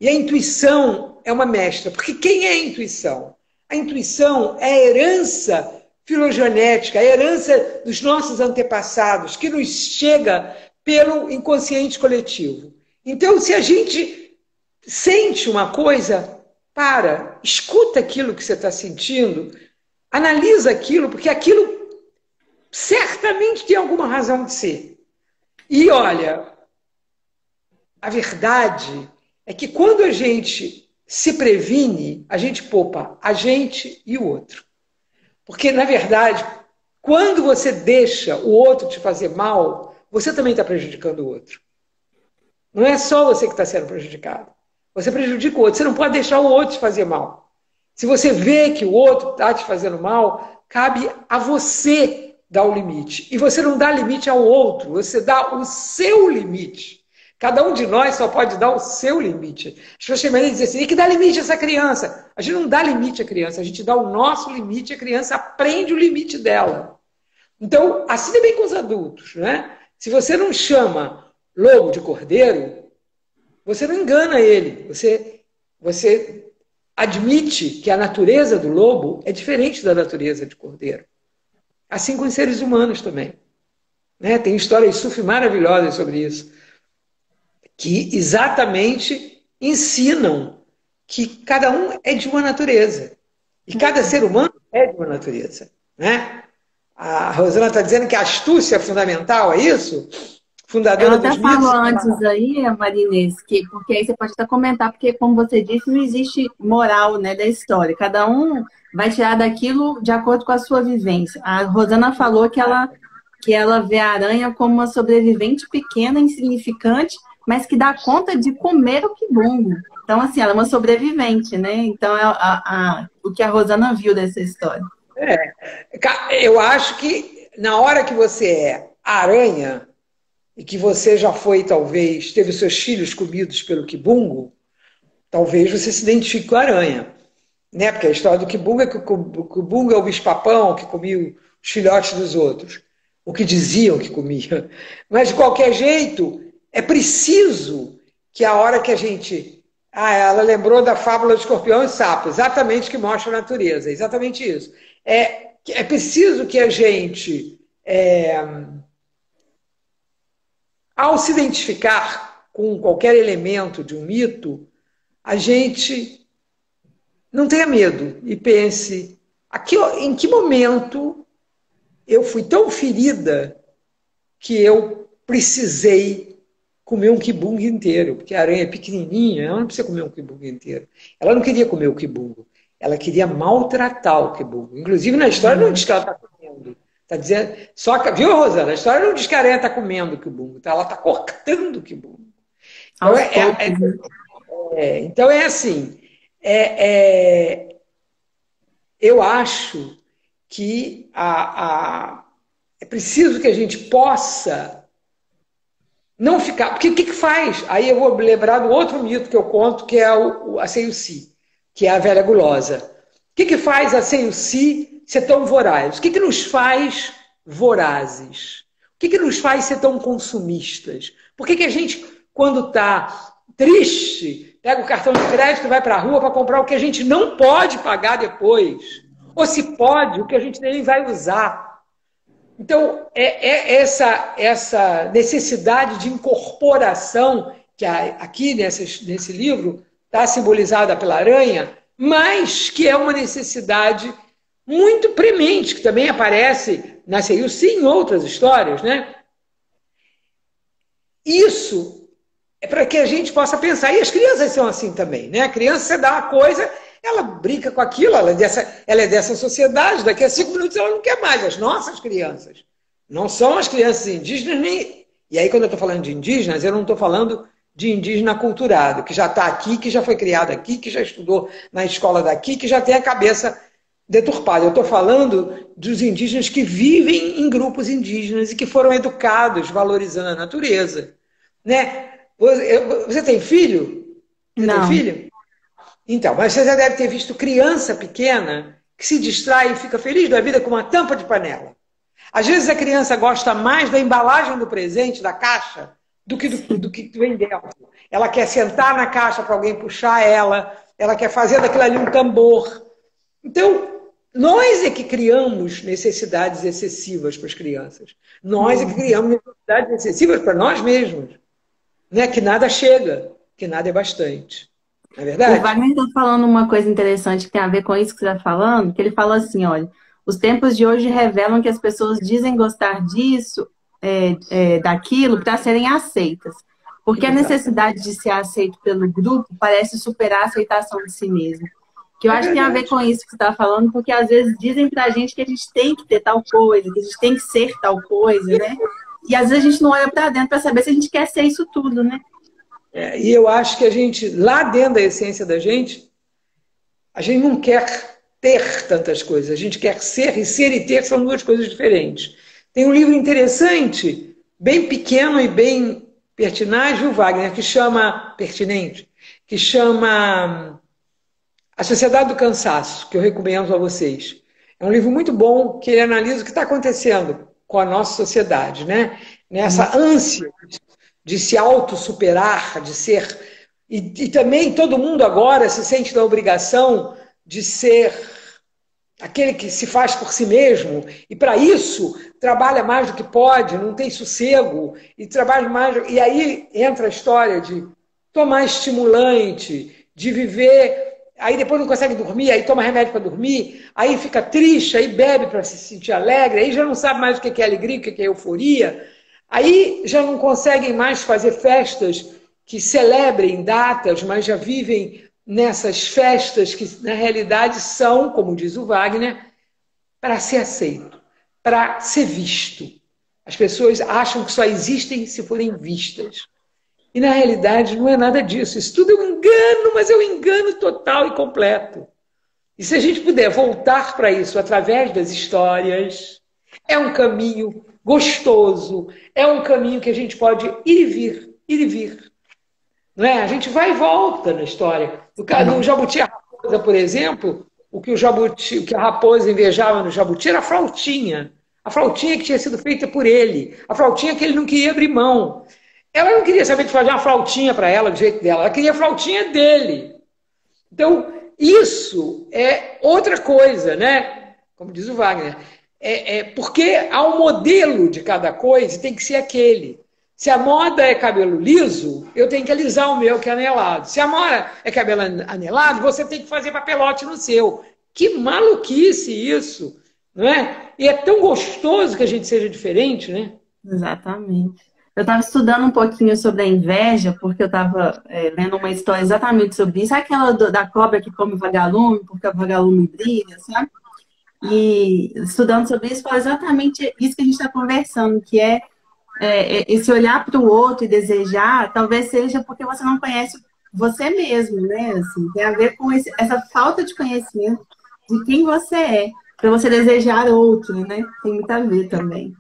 E a intuição é uma mestra. Porque quem é a intuição? A intuição é a herança filogenética, a herança dos nossos antepassados, que nos chega pelo inconsciente coletivo. Então, se a gente sente uma coisa, escuta aquilo que você está sentindo, analisa aquilo, porque aquilo certamente tem alguma razão de ser. E olha, a verdade é que quando a gente se previne, a gente poupa a gente e o outro. Porque, na verdade, quando você deixa o outro te fazer mal, você também está prejudicando o outro. Não é só você que está sendo prejudicado. Você prejudica o outro. Você não pode deixar o outro te fazer mal. Se você vê que o outro está te fazendo mal, cabe a você dar o limite. E você não dá limite ao outro, você dá o seu limite. Cada um de nós só pode dar o seu limite. As pessoas chegam e dizem assim, e que dá limite a essa criança? A gente não dá limite à criança, a gente dá o nosso limite, a criança aprende o limite dela. Então, assim também com os adultos, né? Se você não chama lobo de cordeiro, você não engana ele. Você admite que a natureza do lobo é diferente da natureza de cordeiro. Assim com os seres humanos também. Né? Tem histórias sufi maravilhosas sobre isso, que exatamente ensinam que cada um é de uma natureza. E cada ser humano é de uma natureza. Né? A Rosana está dizendo que a astúcia é fundamental, é isso? Fundadora Ela até dos mitos. falou antes aí, Maria Inês, que, porque aí você pode até comentar, porque como você disse, não existe moral, né, da história. Cada um vai tirar daquilo de acordo com a sua vivência. A Rosana falou que ela vê a aranha como uma sobrevivente pequena, insignificante, mas que dá conta de comer o quibungo. Então, assim, ela é uma sobrevivente, né? Então, é o que a Rosana viu dessa história. Eu acho que na hora que você é aranha e que você já foi, talvez, teve seus filhos comidos pelo quibungo, talvez você se identifique com a aranha. Né? Porque a história do quibungo é que o quibungo é o bicho-papão que comia os filhotes dos outros. O que diziam que comia. Mas, de qualquer jeito, é preciso que a hora que a gente... ela lembrou da fábula do escorpião e sapo, exatamente que mostra a natureza, exatamente isso. É preciso que a gente, ao se identificar com qualquer elemento de um mito, a gente não tenha medo e pense, em que momento eu fui tão ferida que eu precisei comer um quibungo inteiro, porque a aranha é pequenininha, ela não precisa comer um quibungo inteiro. Ela não queria comer o quibungo, ela queria maltratar o quibungo. Inclusive, na história não diz que ela está comendo. Está dizendo, viu, Rosana? A história não diz que a aranha está comendo o quibungo, tá? Ela está cortando o quibungo. Então, é assim, eu acho que é preciso que a gente possa não ficar... Porque o que faz? Aí eu vou lembrar do outro mito que eu conto, que é a Seiuci, que é a velha gulosa. O que faz a Seiuci ser tão voraz? O que nos faz vorazes? O que nos faz ser tão consumistas? Por que a gente, quando está triste, pega o cartão de crédito e vai para a rua para comprar o que a gente não pode pagar depois? Ou se pode, o que a gente nem vai usar? Então, essa necessidade de incorporação, que aqui nesse livro está simbolizada pela aranha, mas que é uma necessidade muito premente, que também aparece na Seiuci e em outras histórias, né? Isso é para que a gente possa pensar. E as crianças são assim também, né? A criança, você dá uma coisa, ela brinca com aquilo, ela é dessa sociedade, daqui a 5 minutos ela não quer mais. As nossas crianças. Não são as crianças indígenas, nem... E aí, quando eu estou falando de indígenas, eu não estou falando de indígena aculturado, que já está aqui, que já foi criado aqui, que já estudou na escola daqui, que já tem a cabeça deturpada. Eu estou falando dos indígenas que vivem em grupos indígenas e que foram educados valorizando a natureza. Né? Você tem filho? Você Não. tem filho? Então, mas você já deve ter visto criança pequena que se distrai e fica feliz da vida com uma tampa de panela. Às vezes a criança gosta mais da embalagem do presente, da caixa, do que vem dentro. Ela quer sentar na caixa para alguém puxar ela quer fazer daquilo ali um tambor. Então, nós é que criamos necessidades excessivas para as crianças. Nós é que criamos necessidades excessivas para nós mesmos. Né? Que nada chega, que nada é bastante. Não é verdade? O Wagner está falando uma coisa interessante que tem a ver com isso que você está falando, que ele fala assim, olha, os tempos de hoje revelam que as pessoas dizem gostar disso, daquilo, para serem aceitas. Porque a necessidade de ser aceito pelo grupo parece superar a aceitação de si mesmo. Que eu acho que tem a ver com isso que você está falando, porque às vezes dizem pra gente que a gente tem que ter tal coisa, que a gente tem que ser tal coisa, né? E às vezes a gente não olha pra dentro para saber se a gente quer ser isso tudo, né? E eu acho que a gente, lá dentro da essência da gente, a gente não quer ter tantas coisas. A gente quer ser e ter são duas coisas diferentes. Tem um livro interessante, bem pequeno e bem Pertinaz e o Wagner, que chama, pertinente, que chama A Sociedade do Cansaço, que eu recomendo a vocês. É um livro muito bom, que ele analisa o que está acontecendo com a nossa sociedade, né? Nessa ânsia de se autossuperar, de ser... E também todo mundo agora se sente na obrigação de ser aquele que se faz por si mesmo, e para isso trabalha mais do que pode, não tem sossego, e trabalha mais. E aí entra a história de tomar estimulante, de viver, aí depois não consegue dormir, aí toma remédio para dormir, aí fica triste, aí bebe para se sentir alegre, aí já não sabe mais o que é alegria, o que é euforia, aí já não conseguem mais fazer festas que celebrem datas, mas já vivem nessas festas que, na realidade, são, como diz o Wagner, para ser aceito, para ser visto. As pessoas acham que só existem se forem vistas. E, na realidade, não é nada disso. Isso tudo é um engano, mas é um engano total e completo. E se a gente puder voltar para isso através das histórias, é um caminho gostoso, é um caminho que a gente pode ir e vir, ir e vir. Não é? A gente vai e volta na história. No Jabuti e a Raposa, por exemplo, o que a raposa invejava no Jabuti era a flautinha. A flautinha que tinha sido feita por ele. A flautinha que ele não queria abrir mão. Ela não queria saber de fazer uma flautinha para ela, do jeito dela. Ela queria a flautinha dele. Então, isso é outra coisa, né? Como diz o Wagner. Porque há um modelo de cada coisa e tem que ser aquele. Se a moda é cabelo liso, eu tenho que alisar o meu, que é anelado. Se a moda é cabelo anelado, você tem que fazer papelote no seu. Que maluquice isso, não é? E é tão gostoso que a gente seja diferente, né? Exatamente. Eu estava estudando um pouquinho sobre a inveja, porque eu estava lendo uma história exatamente sobre isso. Aquela da cobra que come vagalume, porque o vagalume brilha, sabe? E estudando sobre isso, fala exatamente isso que a gente está conversando, que esse olhar para o outro e desejar, talvez seja porque você não conhece você mesmo, né? Assim, tem a ver com essa falta de conhecimento de quem você é, para você desejar outro, né? Tem muito a ver também.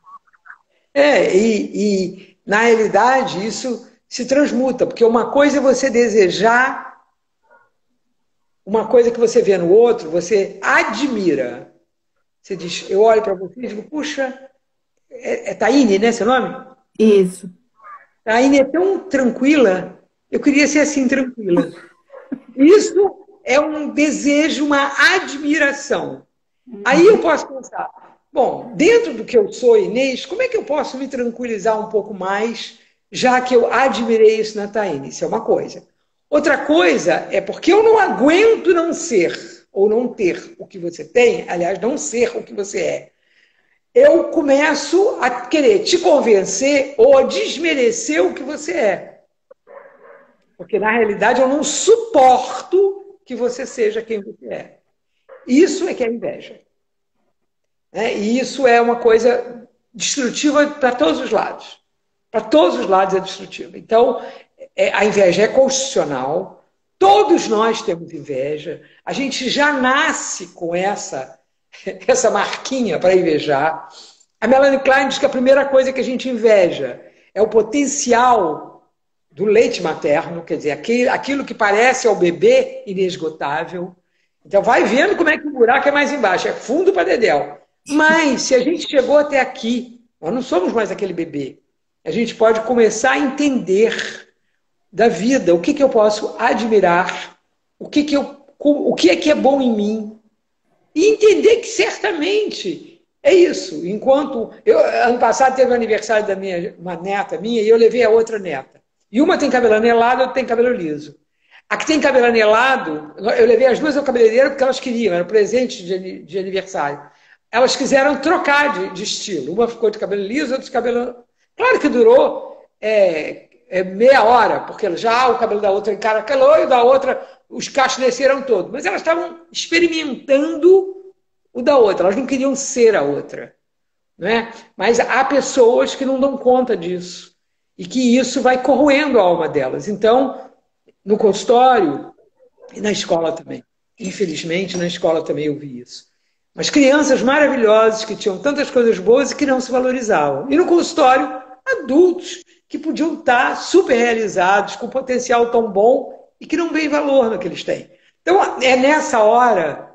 E na realidade isso se transmuta, porque uma coisa é você desejar uma coisa que você vê no outro, você admira. Você diz, eu olho para você e digo, puxa, é Taine, né, seu nome? Isso. Taine é tão tranquila, eu queria ser assim tranquila. Isso é um desejo, uma admiração. Aí eu posso pensar, bom, dentro do que eu sou, Inês, como é que eu posso me tranquilizar um pouco mais, já que eu admirei isso na Taine? Isso é uma coisa. Outra coisa é porque eu não aguento não ser, ou não ter o que você tem, aliás, não ser o que você é. Eu começo a querer te convencer ou a desmerecer o que você é. Porque, na realidade, eu não suporto que você seja quem você é. Isso é que é inveja. E isso é uma coisa destrutiva para todos os lados. Para todos os lados é destrutiva. Então, a inveja é constitucional. Todos nós temos inveja. A gente já nasce com essa marquinha para invejar. A Melanie Klein diz que a primeira coisa que a gente inveja é o potencial do leite materno, quer dizer, aquilo que parece ao bebê inesgotável. Então vai vendo como é que o buraco é mais embaixo, é fundo para dedéu. Mas se a gente chegou até aqui, nós não somos mais aquele bebê. A gente pode começar a entender da vida, o que eu posso admirar, o que é bom em mim, e entender que certamente é isso. Enquanto ano passado teve o aniversário da uma neta minha e eu levei a outra neta. E uma tem cabelo anelado, outra tem cabelo liso. A que tem cabelo anelado, eu levei as duas ao cabeleireiro porque elas queriam, era presente de aniversário. Elas quiseram trocar de estilo. Uma ficou de cabelo liso, outra de cabelo... Claro que durou meia hora, porque já o cabelo da outra encaracolou e da outra os cachos desceram todos. Mas elas estavam experimentando o da outra, elas não queriam ser a outra. Não é? Mas há pessoas que não dão conta disso e que isso vai corroendo a alma delas. Então, no consultório e na escola também. Infelizmente, na escola também eu vi isso. Mas crianças maravilhosas que tinham tantas coisas boas e que não se valorizavam. E no consultório, adultos que podiam estar super realizados, com potencial tão bom e que não veem valor no que eles têm. Então, é nessa hora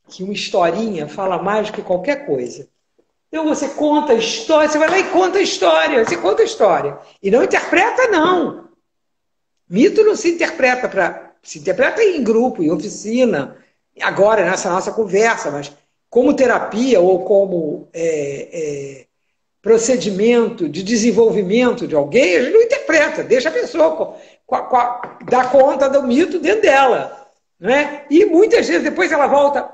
que uma historinha fala mais do que qualquer coisa. Então, você conta a história, você vai lá e conta a história, você conta a história. E não interpreta, não. Mito não se interpreta se interpreta em grupo, em oficina, agora, nessa nossa conversa, mas como terapia ou como procedimento de desenvolvimento de alguém, a gente não interpreta, deixa a pessoa dar conta do mito dentro dela. Não é? E muitas vezes depois ela volta,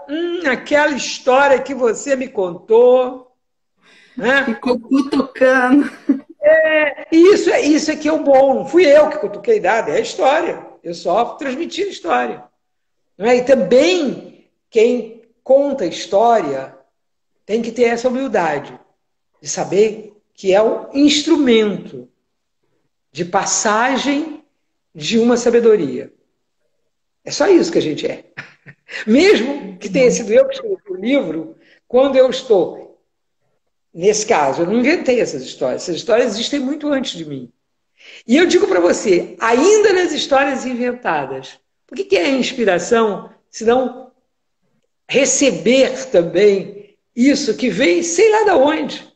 aquela história que você me contou. Né? Ficou cutucando. Isso é que é o bom. Não fui eu que cutuquei nada, é a história. Eu só transmiti a história. Não é? E também quem conta a história tem que ter essa humildade de saber que é um instrumento de passagem de uma sabedoria. É só isso que a gente é. Mesmo que tenha sido eu que escrevi o livro, quando eu estou, nesse caso, eu não inventei essas histórias existem muito antes de mim. E eu digo para você, ainda nas histórias inventadas, por que é inspiração, se não receber também isso que vem, sei lá de onde,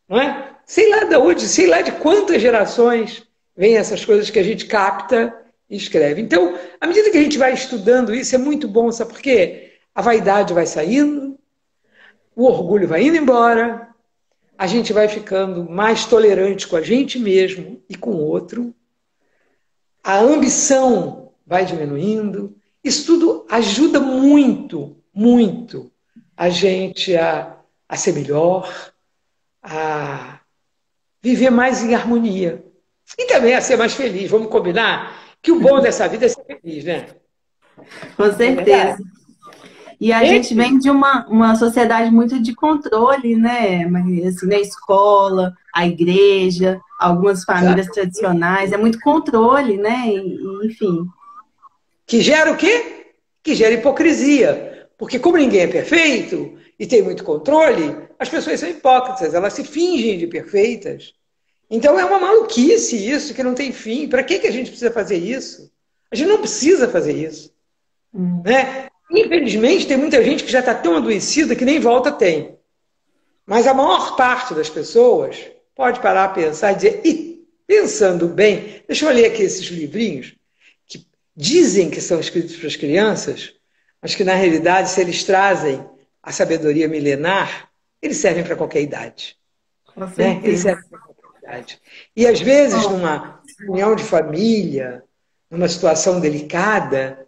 não é? Sei lá de onde, sei lá de quantas gerações vêm essas coisas que a gente capta e escreve. Então, à medida que a gente vai estudando isso, é muito bom, sabe por quê? A vaidade vai saindo, o orgulho vai indo embora, a gente vai ficando mais tolerante com a gente mesmo e com o outro, a ambição vai diminuindo. Isso tudo ajuda muito, muito a gente a ser melhor, a viver mais em harmonia e também a ser mais feliz. Vamos combinar que o bom dessa vida é ser feliz, né? Com certeza. E a gente vem de uma sociedade muito de controle, né? Assim, na escola, a igreja, algumas famílias tradicionais, é muito controle, né? Enfim. Que gera o quê? Que gera hipocrisia. Porque como ninguém é perfeito e tem muito controle, as pessoas são hipócritas, elas se fingem de perfeitas. Então é uma maluquice isso, que não tem fim. Para que a gente precisa fazer isso? A gente não precisa fazer isso. Né? Infelizmente, tem muita gente que já está tão adoecida que nem volta tem. Mas a maior parte das pessoas pode parar a pensar e dizer, pensando bem, deixa eu ler aqui esses livrinhos que dizem que são escritos para as crianças, mas que na realidade, se eles trazem a sabedoria milenar, eles servem para qualquer idade. Né? Eles servem para qualquer idade. E às vezes, numa reunião de família, numa situação delicada,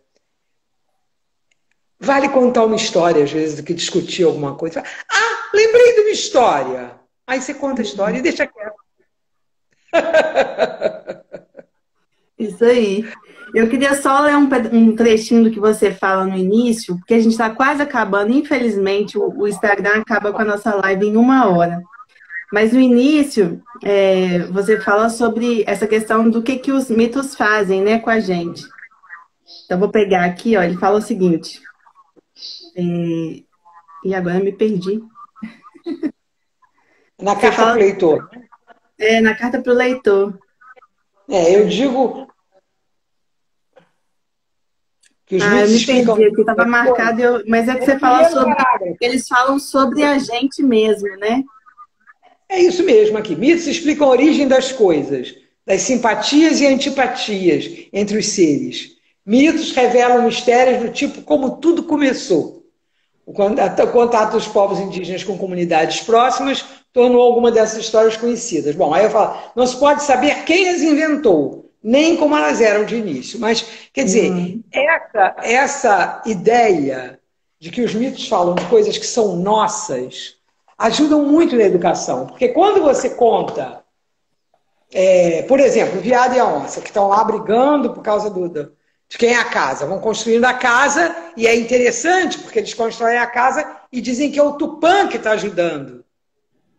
vale contar uma história, às vezes, do que discutir alguma coisa. Ah, lembrei de uma história. Aí você conta a história e deixa quieto. Isso aí. Eu queria só ler um trechinho do que você fala no início, porque a gente está quase acabando. Infelizmente, o Instagram acaba com a nossa live em 1 hora. Mas no início, você fala sobre essa questão do que os mitos fazem, né, com a gente. Então, vou pegar aqui, ó, ele fala o seguinte... E agora eu me perdi. Na carta para o leitor. Na carta para o leitor. Eu digo que os mitos eu me explicam... perdi aqui, estava marcado, mas é que você fala sobre... Eles falam sobre a gente mesmo, né? É isso mesmo aqui. Mitos explicam a origem das coisas, das simpatias e antipatias entre os seres. Mitos revelam mistérios do tipo como tudo começou. O contato dos povos indígenas com comunidades próximas tornou alguma dessas histórias conhecidas. Bom, aí eu falo, não se pode saber quem as inventou, nem como elas eram de início. Mas, quer dizer, essa ideia de que os mitos falam de coisas que são nossas ajudam muito na educação. Porque quando você conta, por exemplo, o veado e a onça, que estão lá brigando por causa de quem é a casa. Vão construindo a casa e é interessante porque eles constroem a casa e dizem que é o Tupã que está ajudando.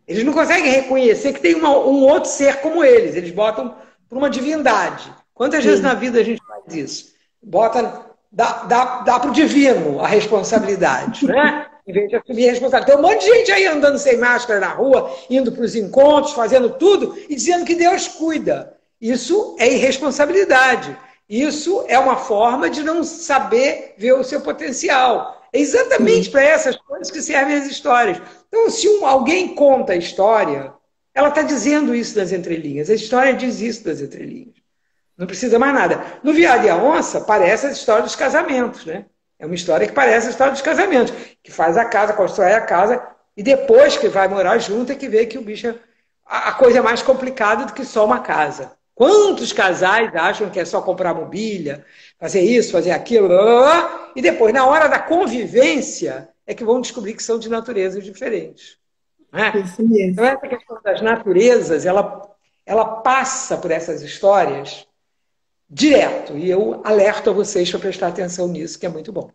Eles não conseguem reconhecer que tem um outro ser como eles. Eles botam por uma divindade. Quantas vezes na vida a gente faz isso? Dá para o divino a responsabilidade, né? Em vez de assumir a responsabilidade. Tem um monte de gente aí andando sem máscara na rua, indo para os encontros, fazendo tudo e dizendo que Deus cuida. Isso é irresponsabilidade. Isso é uma forma de não saber ver o seu potencial. É exatamente para essas coisas que servem as histórias. Então, se alguém conta a história, ela está dizendo isso das entrelinhas. A história diz isso das entrelinhas. Não precisa mais nada. No Viado e a Onça, parece a história dos casamentos, né? É uma história que parece a história dos casamentos, que faz a casa, constrói a casa, e depois que vai morar junto é que vê que o bicho a coisa é mais complicada do que só uma casa. Quantos casais acham que é só comprar mobília, fazer isso, fazer aquilo, e depois, na hora da convivência, é que vão descobrir que são de naturezas diferentes. Né? Isso mesmo. Então, essa questão das naturezas, ela passa por essas histórias direto. E eu alerto a vocês para prestar atenção nisso, que é muito bom.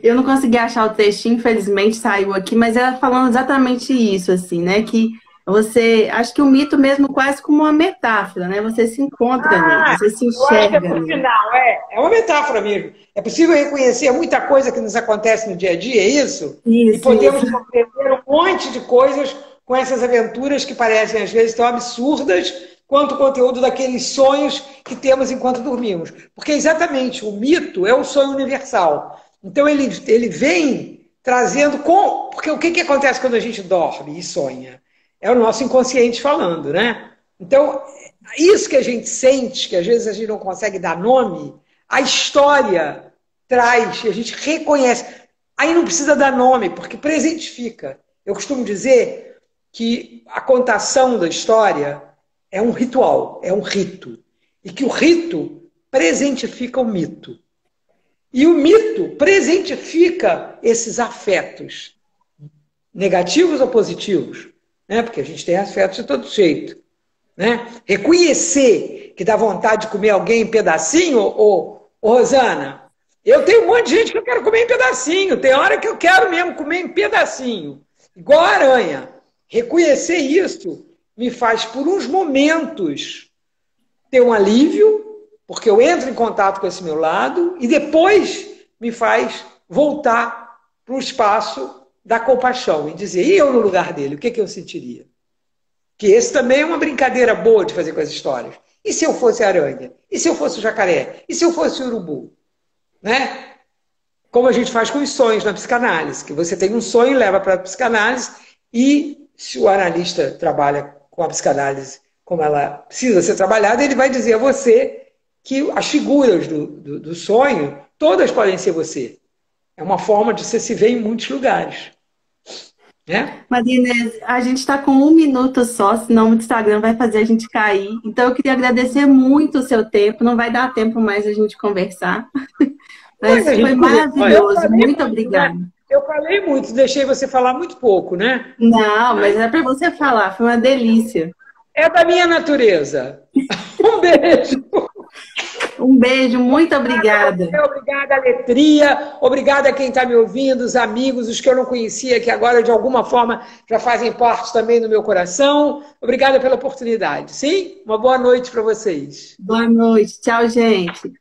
Eu não consegui achar o texto, infelizmente saiu aqui, mas era falando exatamente isso, assim, né? Que você, acho que o mito mesmo quase como uma metáfora, né? Você se encontra nele, você se enxerga eu acho que nele. final, é uma metáfora mesmo. É possível reconhecer muita coisa que nos acontece no dia a dia, é isso? E podemos compreender um monte de coisas com essas aventuras que parecem às vezes tão absurdas quanto o conteúdo daqueles sonhos que temos enquanto dormimos. Porque exatamente, o mito é um sonho universal. Então ele vem trazendo porque o que acontece quando a gente dorme e sonha? É o nosso inconsciente falando, né? Então, isso que a gente sente, que às vezes a gente não consegue dar nome, a história traz, e a gente reconhece. Aí não precisa dar nome, porque presentifica. Eu costumo dizer que a contação da história é um ritual, é um rito. E que o rito presentifica o mito. E o mito presentifica esses afetos, negativos ou positivos, né? Porque a gente tem afetos de todo jeito. Né? Reconhecer que dá vontade de comer alguém em pedacinho, Rosana, eu tenho um monte de gente que eu quero comer em pedacinho, tem hora que eu quero mesmo comer em pedacinho, igual a aranha. Reconhecer isso me faz, por uns momentos, ter um alívio, porque eu entro em contato com esse meu lado, e depois me faz voltar para o espaço da compaixão e dizer, e eu no lugar dele, o que eu sentiria? Que esse também é uma brincadeira boa de fazer com as histórias. E se eu fosse a aranha? E se eu fosse o jacaré? E se eu fosse o urubu? Né? Como a gente faz com os sonhos na psicanálise, que você tem um sonho e leva para a psicanálise, e se o analista trabalha com a psicanálise como ela precisa ser trabalhada, ele vai dizer a você que as figuras do sonho, todas podem ser você. É uma forma de você se ver em muitos lugares. Né? Maria Inês, a gente está com 1 minuto só, senão o Instagram vai fazer a gente cair. Então eu queria agradecer muito o seu tempo. Não vai dar tempo mais a gente conversar. Mas foi maravilhoso. Muito obrigada. Né? Eu falei muito, deixei você falar muito pouco, né? Não, mas é para você falar. Foi uma delícia. É da minha natureza. Um beijo. Um beijo, muito obrigada. Obrigada, Letria. Obrigada a quem está me ouvindo, os amigos, os que eu não conhecia, que agora, de alguma forma, já fazem parte também do meu coração. Obrigada pela oportunidade. Sim? Uma boa noite para vocês. Boa noite. Tchau, gente.